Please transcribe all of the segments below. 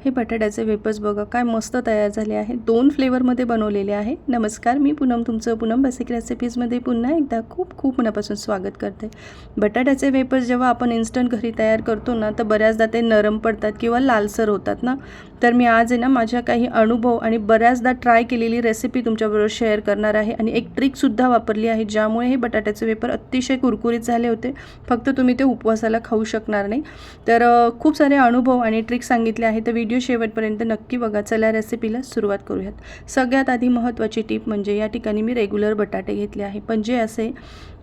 हे बटाट्याचे वेफर्स बघा काय मस्त तयार झाले आहे। 2 फ्लेवरमध्ये बनवलेले आहे। नमस्कार, मी पूनम, तुमचं पूनम बेसिक रेसिपीजमध्ये पुन्हा एकदा खूप खूप मनापासून स्वागत करते। बटाट्याचे वेफर्स जेव्हा आपण इन्स्टंट घरी तयार करतो ना, तर बऱ्याचदा ते नरम पडतात किंवा लालसर होतात ना। तर मी आज आहे ना माझ्या काही अनुभव आणि बऱ्याचदा ट्राय केलेली रेसिपी तुमच्याबरोबर शेअर करणार आहे आणि एक ट्रिकसुद्धा वापरली आहे, ज्यामुळे हे बटाट्याचे वेफर अतिशय कुरकुरीत झाले होते। फक्त तुम्ही ते उपवासाला खाऊ शकणार नाही। तर खूप सारे अनुभव आणि ट्रिक सांगितले आहेत, तर व्हिडिओ शेवटपर्यंत नक्की बघा। चला रेसिपीला सुरुवात करूयात। सगळ्यात आधी महत्त्वाची टिप म्हणजे या ठिकाणी मी रेग्युलर बटाटे घेतले आहे, पण जे असे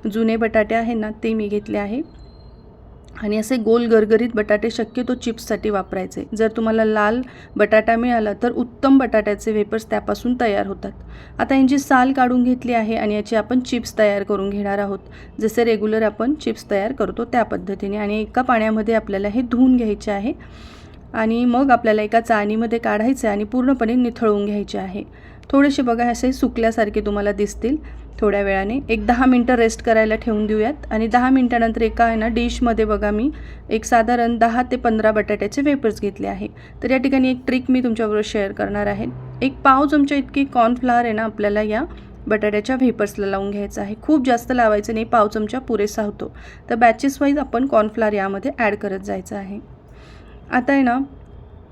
जुने बटाटे आहे ना ते मी घेतले आहे आणि असे गोल गरगरीत बटाटे शक्यतो चिप्ससाठी वापरायचे। जर तुम्हाला लाल बटाटा मिळाला तर उत्तम बटाट्याचे वेफर्स त्यापासून तयार होतात। आता यांची साल काढून घेतली आहे आणि याची आपण चिप्स तयार करून घेणार आहोत, जसे रेग्युलर आपण चिप्स तयार करतो त्या पद्धतीने। आणि एका पाण्यामध्ये आपल्याला हे धुवून घ्यायचे आहे आणि मग आपल्याला एका चाळणीमध्ये काढायचे आणि पूर्णपणे निथळून घ्यायचे आहे। थोडेसे बघा असे सुकल्यासारखे तुम्हाला दिसतील। थोड्या वेळाने एक 10 मिनिटं रेस्ट करायला ठेवून देऊयात आणि 10 मिनिटानंतर एका आहे ना डिशमध्ये बघा मी एक साधारण 10 ते 15 बटाट्याचे वेफर्स घेतले आहे। तर या ठिकाणी एक ट्रिक मी तुमच्याबरोबर शेअर करणार आहे। एक पाव चमचा इतकी कॉर्नफ्लॉवर आहे ना आपल्याला या बटाट्याच्या वेफर्सला लावून घ्यायचं आहे। खूप जास्त लावायचं नाही, पाव चमचा पुरेसा होतो। तर बॅचेस वाईज आपण कॉर्नफ्लॉवर यामध्ये ॲड करत जायचं आहे। आता आहे ना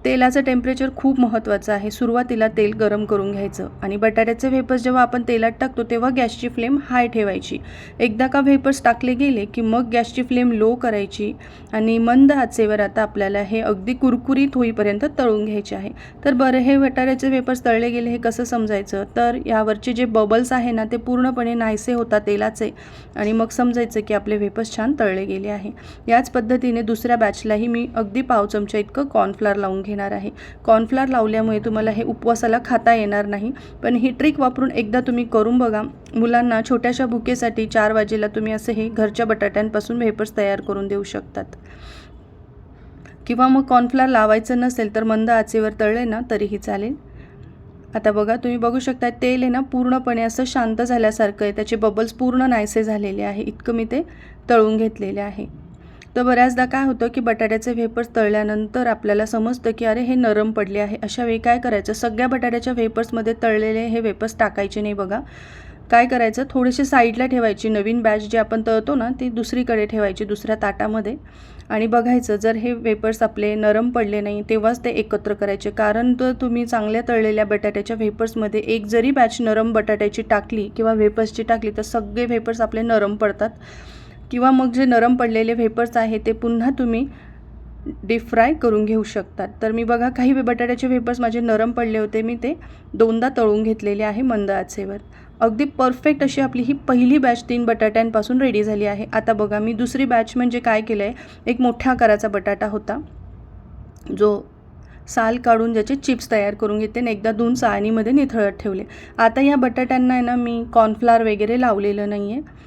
तेलाचं टेम्परेचर खूप महत्त्वाचं आहे। सुरुवातीला तेल गरम करून घ्यायचं आणि बटाट्याचे वेफर्स जेव्हा आपण तेलात टाकतो तेव्हा गॅसची फ्लेम हाय ठेवायची। एकदा का वेफर्स टाकले गेले की मग गॅसची फ्लेम लो करायची आणि मंद आचेवर आता आपल्याला हे अगदी कुरकुरीत होईपर्यंत तळून घ्यायचे आहे। तर बरं, हे बटाट्याचे वेफर्स तळले गेले हे कसं समजायचं? तर यावरचे जे बबल्स आहे ना ते पूर्णपणे नाहीसे होतात तेलाचे आणि मग समजायचं की आपले वेफर्स छान तळले गेले आहे। याच पद्धतीने दुसऱ्या बॅचलाही मी अगदी पाव चमचा इतकं कॉर्नफ्लॉवर लावून घेणार आहे। कॉर्नफ्लॉवर लावल्यामुळे तुम्हाला हे उपवासाला खाता येणार नाही, पण ही ट्रिक वापरून एकदा तुम्ही करून बघा। मुलांना छोट्याशा भुकेसाठी 4 वाजेला तुम्ही असे हे घरच्या बटाट्यांपासून वेफर्स तयार करून देऊ शकतात। किंवा मग कॉर्नफ्लॉवर लावायचं नसेल तर मंद आचेवर तळले ना तरीही चालेल। आता बघा, तुम्ही बघू शकता तेल आहे ना पूर्णपणे असं शांत झाल्यासारखं आहे, त्याचे बबल्स पूर्ण नाहीसे झालेले आहे, इतकं मी ते तळून घेतलेले आहे। तर बऱ्याचदा काय होतं की बटाट्याचे वेफर्स तळल्यानंतर आपल्याला समजतं की अरे हे नरम पडले आहे। अशा वेळी काय करायचं, सगळ्या बटाट्याच्या वेफर्समध्ये तळलेले हे वेफर्स टाकायचे नाही बघा। काय करायचं, थोडेसे साईडला ठेवायची, नवीन बॅच जे आपण तळतो ना ती दुसरीकडे ठेवायची दुसऱ्या ताटामध्ये आणि बघायचं जर हे वेफर्स आपले नरम पडले नाही तेव्हाच ते एकत्र करायचे। कारण तर तुम्ही चांगल्या तळलेल्या बटाट्याच्या वेफर्समध्ये एक जरी बॅच नरम बटाट्याची टाकली किंवा वेफर्सची टाकली तर सगळे वेफर्स आपले नरम पडतात किंवा मग जे नरम पडलेले वेफर्स आहे ते पुन्हा तुम्ही डीप फ्राय करून घेऊ शकतात। तर मी बघा काही बटाट्याचे वेफर्स माझे नरम पडले होते, मी ते 2दा तळून घेतलेले आहे मंद आचेवर। अगदी परफेक्ट अशी आपली ही पहिली बॅच 3 बटाट्यांपासून रेडी झाली आहे। आता बघा मी दुसरी बॅच म्हणजे काय केलं आहे, एक मोठ्या आकाराचा बटाटा होता जो साल काढून ज्याचे चिप्स तयार करून घेते आणि एकदा धुवून चाळणीमध्ये निथळत ठेवले। आता या बटाट्यांना आहे ना मी कॉर्नफ्लॉवर वगैरे लावलेलं नाही आहे।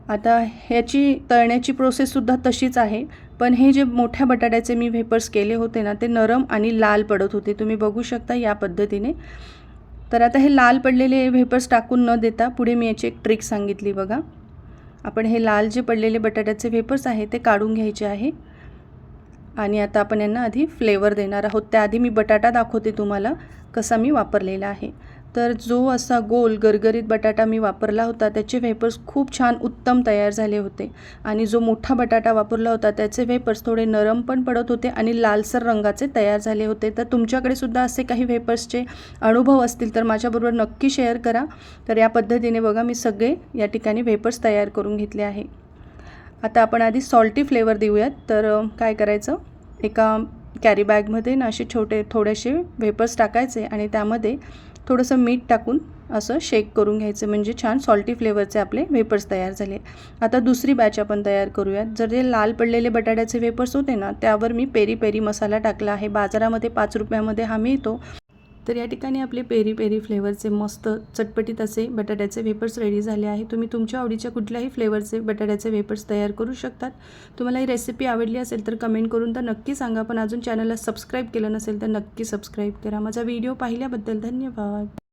आता ह्याची तळण्याची प्रोसेससुद्धा तशीच आहे, पण हे जे मोठ्या बटाट्याचे मी वेफर्स केले होते ना ते नरम आणि लाल पडत होते, तुम्ही बघू शकता या पद्धतीने। तर आता हे लाल पडलेले वेफर्स टाकून न देता पुढे मी याची एक ट्रिक सांगितली बघा। आपण हे लाल जे पडलेले बटाट्याचे वेफर्स आहे ते काढून घ्यायचे आहे आणि आता आपण यांना आधी फ्लेवर देणार आहोत। त्याआधी मी बटाटा दाखवते तुम्हाला कसा मी वापरलेला आहे। तर जो असा गोल गरगरीत बटाटा मी वापरला होता त्याचे वेफर्स खूप छान उत्तम तयार झाले होते आणि जो मोठा बटाटा वापरला होता त्याचे वेफर्स थोडे नरम पण पडत होते आणि लालसर रंगाचे तयार झाले होते। तर तुमच्याकडे सुद्धा असे काही वेफर्सचे अनुभव असतील तर माझ्याबरोबर नक्की शेअर करा। तर या पद्धतीने बघा मी सगळे या ठिकाणी वेफर्स तयार करून घेतले आहे। आता आपण आधी सॉल्टी फ्लेवर देऊयात। तर काय करायचं, एका कॅरी बॅगमध्ये ना असे छोटे थोडेसे वेफर्स टाकायचे आणि त्यामध्ये थोडंसं मीठ टाकून असं शेक करून घ्यायचं, म्हणजे छान सॉल्टी फ्लेवरचे आपले वेफर्स तयार झाले। आता दुसरी बॅच आपण तयार करूयात। जर जे लाल पडलेले बटाट्याचे वेफर्स होते ना त्यावर मी पेरी पेरी मसाला टाकला आहे, बाजारामध्ये 5 रुपयामध्ये हा मिळतो। तर या ठिकाणी आपले पेरी पेरी फ्लेवरचे मस्त चटपटीत असे बटाट्याचे वेफर्स रेडी झाले आहे। तुम्ही तुमच्या आवडीच्या कुठल्याही फ्लेवरचे बटाट्याचे वेफर्स तयार करू शकतात। तुम्हाला ही रेसिपी आवडली असेल तर कमेंट करून तर नक्की सांगा, पण अजून चॅनलला सबस्क्राईब केलं नसेल तर नक्की सबस्क्राईब करा। माझा व्हिडिओ पाहिल्याबद्दल धन्यवाद।